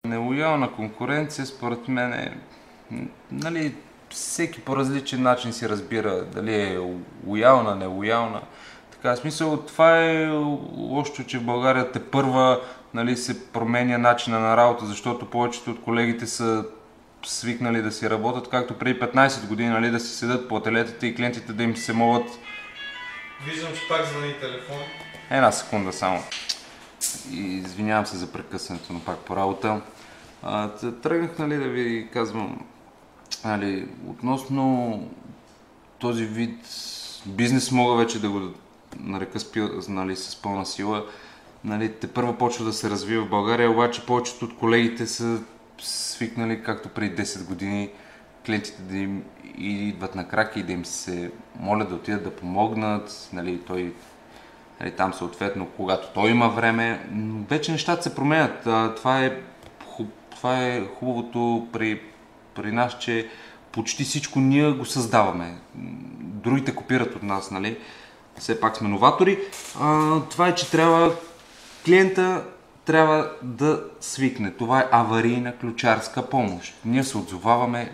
Нелоялна конкуренция, според мен нали, всеки по различен начин си разбира дали е лоялна, нелоялна. Така, в смисъл, това е лошо, че в България тепърва нали, се променя начина на работа, защото повечето от колегите са свикнали да си работят, както преди 15 години, нали, да си седат по ателетата и клиентите да им се могат... Виждам, че пак звъни телефон. Една секунда само. Извинявам се за прекъсването, но пак по работа. Тръгнах нали, да ви казвам нали, относно този вид бизнес, мога вече да го нарека нали, с пълна сила. Нали, тепърва почва да се развива в България, обаче повечето от колегите са свикнали, както преди 10 години, клиентите да им идват на краки и да им се молят да отидат да помогнат. Нали, той там съответно, когато той има време, вече нещата се променят. Това е хубавото при нас, че почти всичко ние го създаваме. Другите копират от нас, нали? Все пак сме новатори. Това е, че клиента трябва да свикне. Това е аварийна ключарска помощ. Ние се отзоваваме